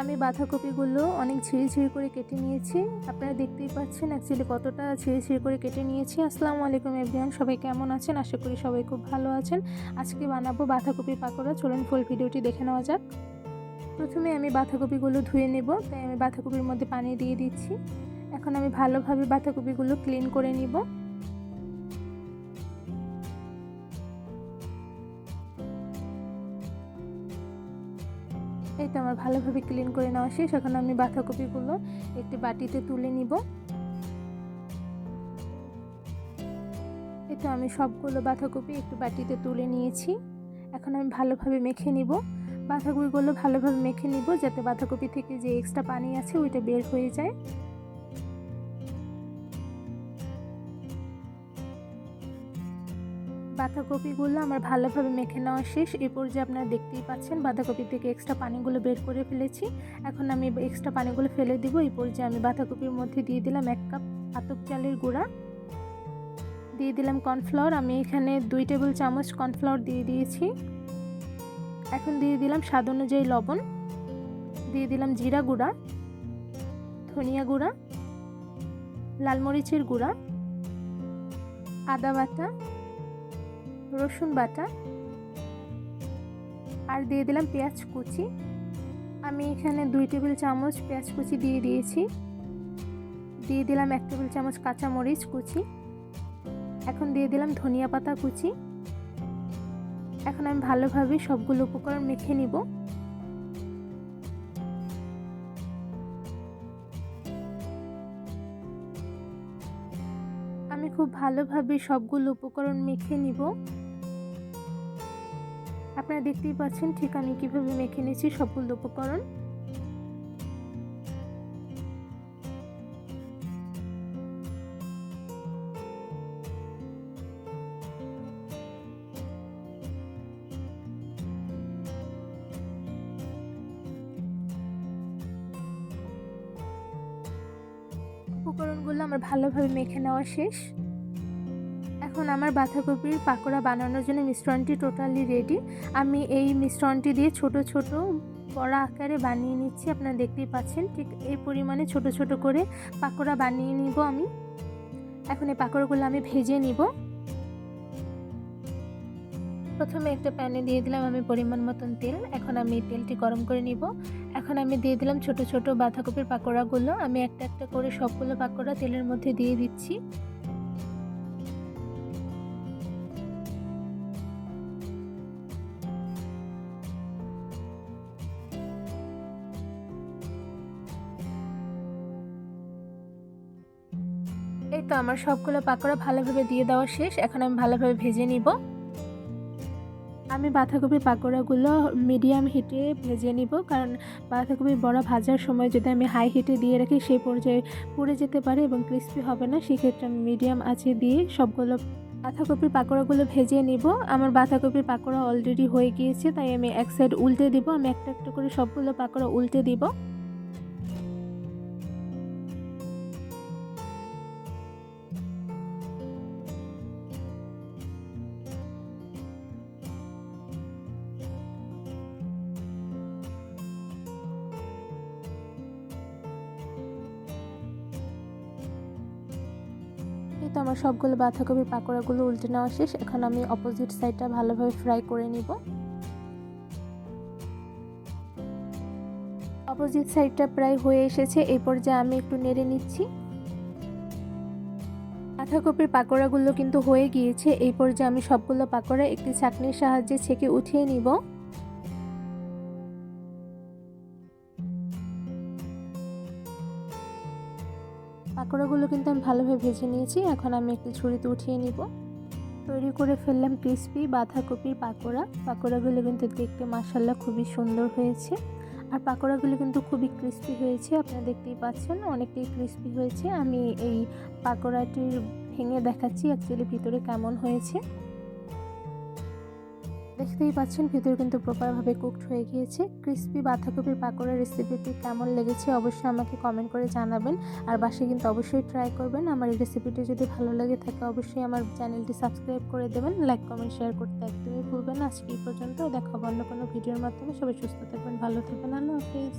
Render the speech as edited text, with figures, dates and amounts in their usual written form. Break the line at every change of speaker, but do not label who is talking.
আমি বাঁধাকপিগুলো অনেক ঝিরিঝিরি করে কেটে নিয়েছি। আপনারা দেখতেই পাচ্ছেন অ্যাকচুয়ালি কতটা ঝিরিঝিরি করে কেটে নিয়েছি। আসসালামু আলাইকুম এভরিওয়ান, সবাই কেমন আছেন? আশা করি সবাই খুব ভালো আছেন। আজকে বানাবো বাঁধাকপির পাকোড়া। চলুন ফুল ভিডিওটি দেখে নেওয়া যাক। প্রথমে আমি বাঁধাকপিগুলো ধুয়ে নেব, তাই আমি বাঁধাকপির মধ্যে পানি দিয়ে দিচ্ছি। এখন আমি ভালোভাবে বাঁধাকপিগুলো ক্লিন করে নিব। এই তো আমার ভালোভাবে ক্লিন করে নেওয়া শেষ। এখন আমি বাঁধাকপিগুলো একটি বাটিতে তুলে নিব। এই তো আমি সবগুলো বাঁধাকপি একটু বাটিতে তুলে নিয়েছি। এখন আমি ভালোভাবে মেখে নিব। বাঁধাকপিগুলো ভালোভাবে মেখে নিব যাতে বাঁধাকপি থেকে যে এক্সট্রা পানি আছে ওইটা বের হয়ে যায়। বাঁধাকপিগুলো আমার ভালোভাবে মেখে নেওয়া শেষ। এই পর্যায়ে আপনারা দেখতেই পাচ্ছেন বাঁধাকপি থেকে এক্সট্রা পানিগুলো বের করে ফেলেছি। এখন আমি এক্সট্রা পানিগুলো ফেলে দিব। এই পর্যায়ে আমি বাঁধাকপির মধ্যে দিয়ে দিলাম 1 কাপ আতপ চালের গুঁড়া, দিয়ে দিলাম কর্নফ্লাওয়ার। আমি এখানে 2 টেবিল চামচ কর্নফ্লাওয়ার দিয়ে দিয়েছি। এখন দিয়ে দিলাম স্বাদ অনুযায়ী লবণ, দিয়ে দিলাম জিরা গুঁড়া, ধনিয়া গুঁড়া, লাল মরিচের গুঁড়া, আদা বাটা, রসুন বাটা, আর দিয়ে দিলাম পেঁয়াজ কুচি। আমি এখানে 2 টেবিল চামচ পেঁয়াজ কুচি দিয়ে দিয়েছি। দিয়ে দিলাম 1 টেবিল চামচ কাঁচা মরিচ কুচি। এখন দিয়ে দিলাম ধনিয়া পাতা কুচি। এখন আমি ভালোভাবে সবগুলো উপকরণ মেখে নিব। আমি খুব ভালোভাবে সবগুলো উপকরণ মেখে নিব। আপনারা দেখতেই পাচ্ছেন ঠিক আমি কিভাবে মেখে নিয়েছি সবগুলো উপকরণ। উপকরণগুলো আমার ভালোভাবে মেখে নেওয়া শেষ। এখন আমার বাঁধাকপির পাকোড়া বানানোর জন্য মিশ্রণটি টোটালি রেডি। আমি এই মিশ্রণটি দিয়ে ছোট ছোট বড়া আকারে বানিয়ে নিচ্ছি। আপনারা দেখতেই পাচ্ছেন ঠিক এই পরিমাণে ছোট ছোট করে পাকোড়া বানিয়ে নিব আমি। এখন এই পাকোড়াগুলো আমি ভেজে নিব। প্রথমে একটা প্যানে দিয়ে দিলাম আমি পরিমাণ মতন তেল। এখন আমি তেলটি গরম করে নিব। এখন আমি দিয়ে দিলাম ছোট ছোট বাঁধাকপির পাকোড়াগুলো। আমি একটা একটা করে সবগুলো পাকোড়া তেলের মধ্যে দিয়ে দিচ্ছি। এই তো আমার সবগুলো পাকোড়া ভালোভাবে দিয়ে দেওয়া শেষ। এখন আমি ভালোভাবে ভেজে নিব। আমি বাঁধাকপির পাকোড়াগুলো মিডিয়াম হিটে ভেজে নিব, কারণ বাঁধাকপির বড়া ভাজার সময় যদি আমি হাই হিটে দিয়ে রাখি সেই পর্যায়ে পুড়ে যেতে পারে এবং ক্রিস্পি হবে না। সেক্ষেত্রে আমি মিডিয়াম আঁচে দিয়ে সবগুলো বাঁধাকপির পাকোড়াগুলো ভেজে নিব। আমার বাঁধাকপির পাকোড়া অলরেডি হয়ে গিয়েছে, তাই আমি এক সাইড উল্টে দিব। আমি একটা একটা করে সবগুলো পাকোড়া উল্টে দিব। এই তো আমার সবগুলো বাঁধাকপির পাকোড়াগুলো উল্টে নেওয়া শেষ। এখন আমি অপোজিট সাইডটা ভালোভাবে ফ্রাই করে নিব। অপোজিট সাইডটা প্রায় হয়ে এসেছে। এই পর্যায়ে আমি একটু নেড়ে নিচ্ছি। বাঁধাকপির পাকোড়াগুলো কিন্তু হয়ে গিয়েছে। এই পর্যায়ে আমি সবগুলো পাকোড়া একটি ছাঁকনির সাহায্যে ছেঁকে উঠিয়ে নিব। পাকোড়াগুলো কিন্তু আমি ভালোভাবে ভেজে নিয়েছি। এখন আমি একটি ছুরিতে উঠিয়ে নিব। তৈরি করে ফেললাম ক্রিস্পি বাঁধাকপির পাকোড়া। পাকোড়াগুলো কিন্তু দেখতে মাশাআল্লাহ খুবই সুন্দর হয়েছে, আর পাকোড়াগুলো কিন্তু খুবই ক্রিস্পি হয়েছে। আপনারা দেখতেই পাচ্ছেন অনেকটাই ক্রিস্পি হয়েছে। আমি এই পাকোড়াটির ভেঙে দেখাচ্ছি অ্যাকচুয়ালি ভিতরে কেমন হয়েছে। দেখতেই পাচ্ছেন ভিতরে কিন্তু প্রপারভাবে কুকড হয়ে গিয়েছে। ক্রিস্পি বাঁধাকপির পাকোড়ার রেসিপিটি কেমন লেগেছে অবশ্যই আমাকে কমেন্ট করে জানাবেন, আর বাসায় কিন্তু অবশ্যই ট্রাই করবেন। আমার এই রেসিপিটি যদি ভালো লাগে থাকে অবশ্যই আমার চ্যানেলটি সাবস্ক্রাইব করে দেবেন, লাইক কমেন্ট শেয়ার করতে একদমই ভুলবেন না। আজকে এই পর্যন্ত, দেখা হবে অন্য কোনো ভিডিওর মাধ্যমে। সবাই সুস্থ থাকবেন, ভালো থাকবেন, আল্লাহ হাফেজ।